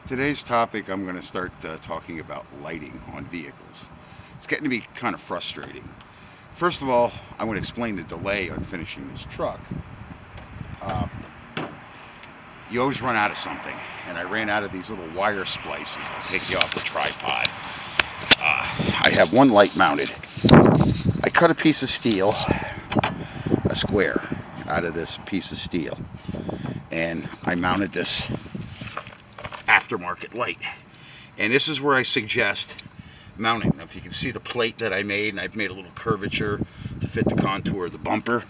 Today's topic, I'm going to start talking about lighting on vehicles. It's getting to be kind of frustrating. First of all, I'm going to explain the delay on finishing this truck. Uh, you always run out of something, and I ran out of these little wire splices. I'll take you off the tripod. I have one light mounted. I cut a piece of steel, a square, out of this piece of steel, and I mounted this aftermarket light. And this is where I suggest mounting. Now, if you can see the plate that I made, and I've made a little curvature to fit the contour of the bumper,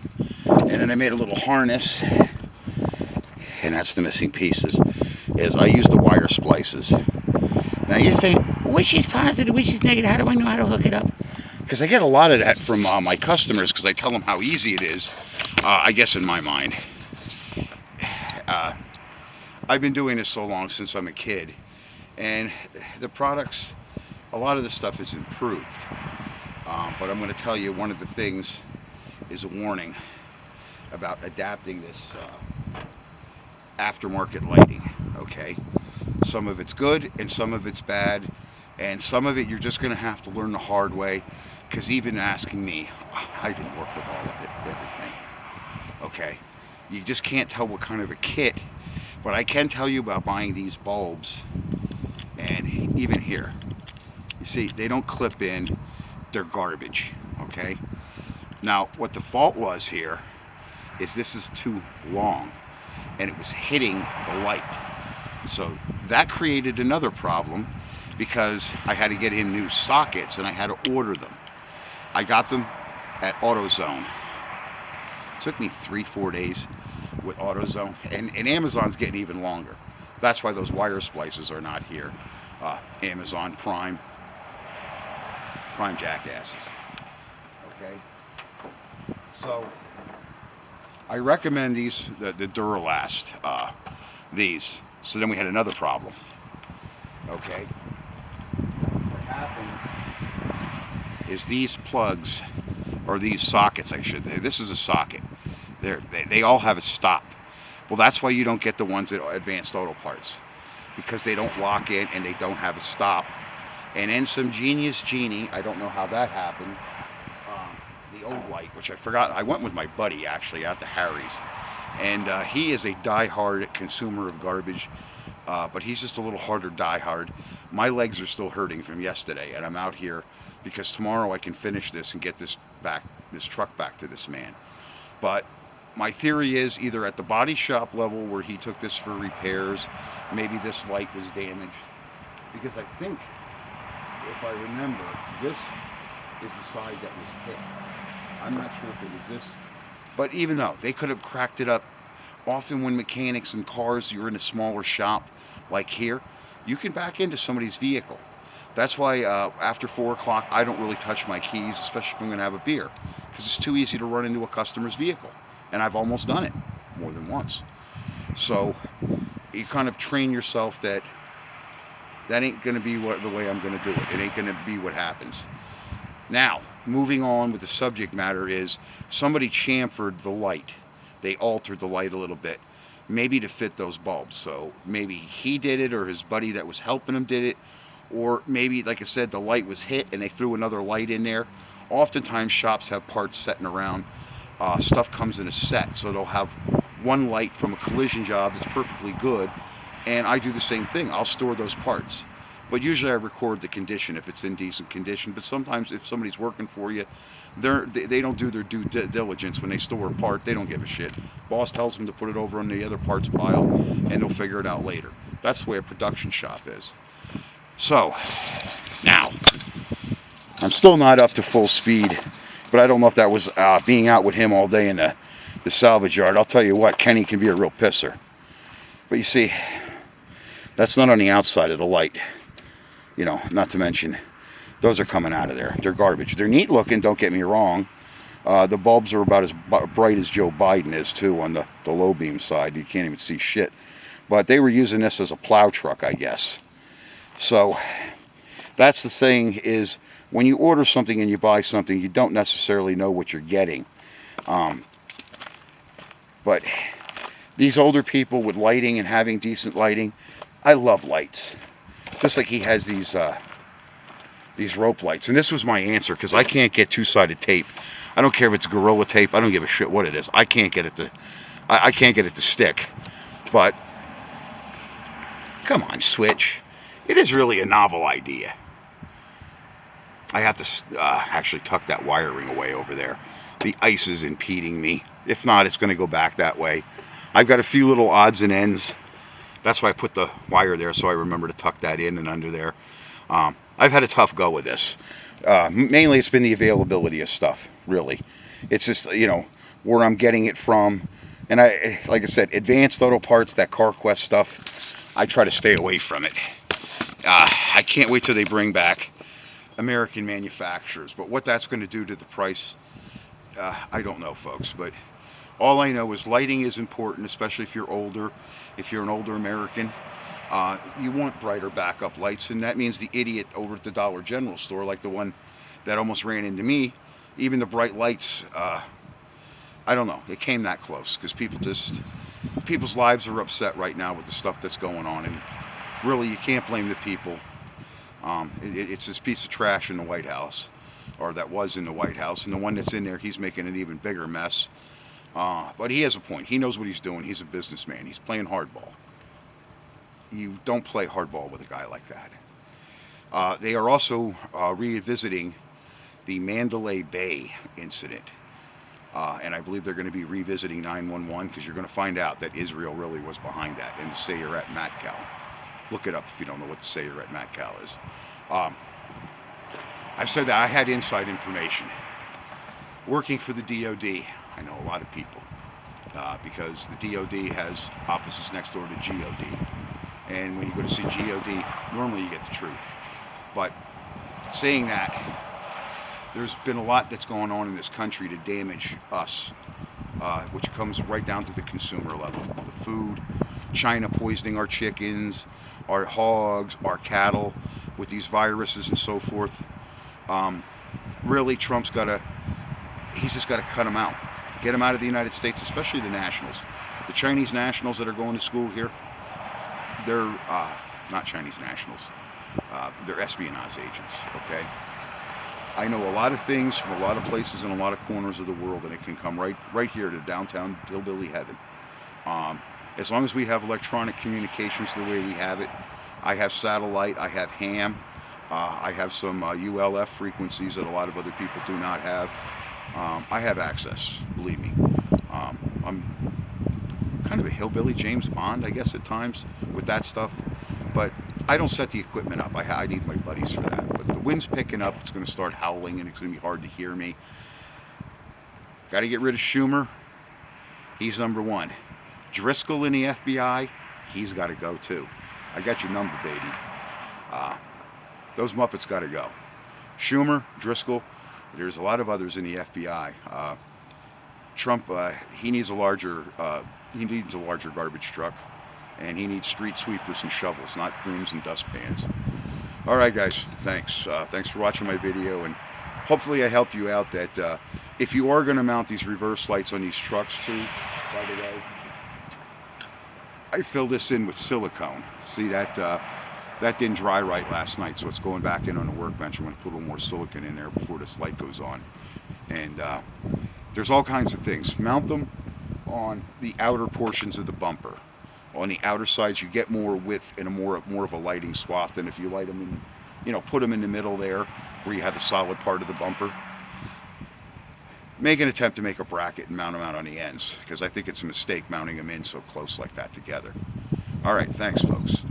and then I made a little harness, and that's the missing pieces, is I use the wire splices. Now you say, which is positive, which is negative, how do I know how to hook it up? Because I get a lot of that from my customers, because I tell them how easy it is, I guess in my mind. I've been doing this so long, since I'm a kid, and the products, a lot of the stuff is improved. But I'm going to tell you, one of the things is a warning about adapting this aftermarket lighting. Okay, some of it's good and some of it's bad, and some of it you're just going to have to learn the hard way, because even asking me, I didn't work with all of it, everything. Okay, you just can't tell what kind of a kit. But I can tell you about buying these bulbs, and even here, you see, they don't clip in, they're garbage, okay? Now, what the fault was here is this is too long, and it was hitting the light. So that created another problem, because I had to get in new sockets, and I had to order them. I got them at AutoZone. It took me 3-4 days with AutoZone, and Amazon's getting even longer. That's why those wire splices are not here. Amazon Prime jackasses. Okay, so I recommend these, the Duralast, these. So then we had another problem. Okay, what happened is these plugs, or these sockets, I should say. This is a socket. They all have a stop. Well, that's why you don't get the ones at Advanced Auto Parts, because they don't lock in and they don't have a stop. And then some genius genie, I don't know how that happened, the old light, which I forgot. I went with my buddy actually out to Harry's, and he is a die-hard consumer of garbage, but he's just a little harder die-hard. My legs are still hurting from yesterday, and I'm out here because tomorrow I can finish this and get this truck back to this man. But my theory is either at the body shop level, where he took this for repairs, maybe this light was damaged, because I think, if I remember, this is the side that was hit. I'm not sure if it was this, but even though they could have cracked it up, often when mechanics and cars, you're in a smaller shop like here, you can back into somebody's vehicle. That's why after 4 o'clock, I don't really touch my keys, especially if I'm going to have a beer, because it's too easy to run into a customer's vehicle. And I've almost done it more than once. So you kind of train yourself that ain't going to be the way I'm going to do it. It ain't going to be what happens. Now, moving on with the subject matter is, somebody chamfered the light. They altered the light a little bit, maybe to fit those bulbs. So maybe he did it, or his buddy that was helping him did it, or maybe, like I said, the light was hit and they threw another light in there. Oftentimes shops have parts sitting around. Stuff comes in a set, so they'll have one light from a collision job that's perfectly good, and I do the same thing. I'll store those parts, but usually I record the condition if it's in decent condition. But sometimes if somebody's working for you, they don't do their due diligence when they store a part. They don't give a shit. Boss tells them to put it over on the other parts pile, and they'll figure it out later. That's the way a production shop is. So now I'm still not up to full speed, but I don't know if that was being out with him all day in the salvage yard. I'll tell you what, Kenny can be a real pisser. But you see, that's not on the outside of the light. You know, not to mention, those are coming out of there. They're garbage. They're neat looking, don't get me wrong. The bulbs are about as bright as Joe Biden is, too, on the low beam side. You can't even see shit. But they were using this as a plow truck, I guess. So that's the saying, is when you order something and you buy something, you don't necessarily know what you're getting. But these older people with lighting and having decent lighting, I love lights. Just like he has these rope lights. And this was my answer, because I can't get two-sided tape. I don't care if it's Gorilla tape. I don't give a shit what it is. I can't get it to stick. But come on, Switch. It is really a novel idea. I have to actually tuck that wiring away over there. The ice is impeding me. If not, it's going to go back that way. I've got a few little odds and ends. That's why I put the wire there, so I remember to tuck that in and under there. I've had a tough go with this. Mainly it's been the availability of stuff, really. It's just, you know, where I'm getting it from. And like I said, Advanced Auto Parts, that CarQuest stuff, I try to stay away from it. I can't wait till they bring back American manufacturers. But what that's going to do to the price, I don't know, folks. But all I know is lighting is important, especially if you're older. If you're an older American, you want brighter backup lights, and that means the idiot over at the Dollar General store, like the one that almost ran into me, even the bright lights, I don't know, it came that close, because people's lives are upset right now with the stuff that's going on, and really you can't blame the people. It's this piece of trash in the White House, or that was in the White House, and the one that's in there, he's making an even bigger mess. But he has a point. He knows what he's doing. He's a businessman. He's playing hardball. You don't play hardball with a guy like that. They are also revisiting the Mandalay Bay incident. And I believe they're going to be revisiting 9/11, because you're going to find out that Israel really was behind that, and the Sayeret Matkal. Look it up if you don't know what the Sayeret Matkal is. I've said that I had inside information. Working for the DOD, I know a lot of people, because the DOD has offices next door to GOD. And when you go to see GOD, normally you get the truth. But saying that, there's been a lot that's going on in this country to damage us, which comes right down to the consumer level. The food, China poisoning our chickens, our hogs, our cattle with these viruses and so forth. Really, Trump's he's just got to cut them out. Get them out of the United States, especially the nationals. The Chinese nationals that are going to school here, they're not Chinese nationals. They're espionage agents, okay? I know a lot of things from a lot of places in a lot of corners of the world, and it can come right here to downtown hillbilly heaven. As long as we have electronic communications the way we have it, I have satellite, I have ham, I have some ULF frequencies that a lot of other people do not have. I have access, believe me. I'm kind of a hillbilly James Bond, I guess, at times with that stuff. But I don't set the equipment up. I need my buddies for that. But the wind's picking up. It's going to start howling, and it's going to be hard to hear me. Got to get rid of Schumer. He's number one. Driscoll in the FBI, he's got to go too. I got your number, baby. Those Muppets got to go. Schumer, Driscoll, there's a lot of others in the FBI. Trump, he needs a larger garbage truck, and he needs street sweepers and shovels, not brooms and dustpans. All right, guys, thanks. Thanks for watching my video, and hopefully I helped you out that if you are going to mount these reverse lights on these trucks too, by the way, I filled this in with silicone. See, that didn't dry right last night, so it's going back in on the workbench. I'm going to put a little more silicone in there before this light goes on. And there's all kinds of things. Mount them on the outer portions of the bumper. On the outer sides, you get more width and more of a lighting swath than if you light them in, you know, put them in the middle there where you have the solid part of the bumper. Make an attempt to make a bracket and mount them out on the ends, because I think it's a mistake mounting them in so close like that together. All right, thanks, folks.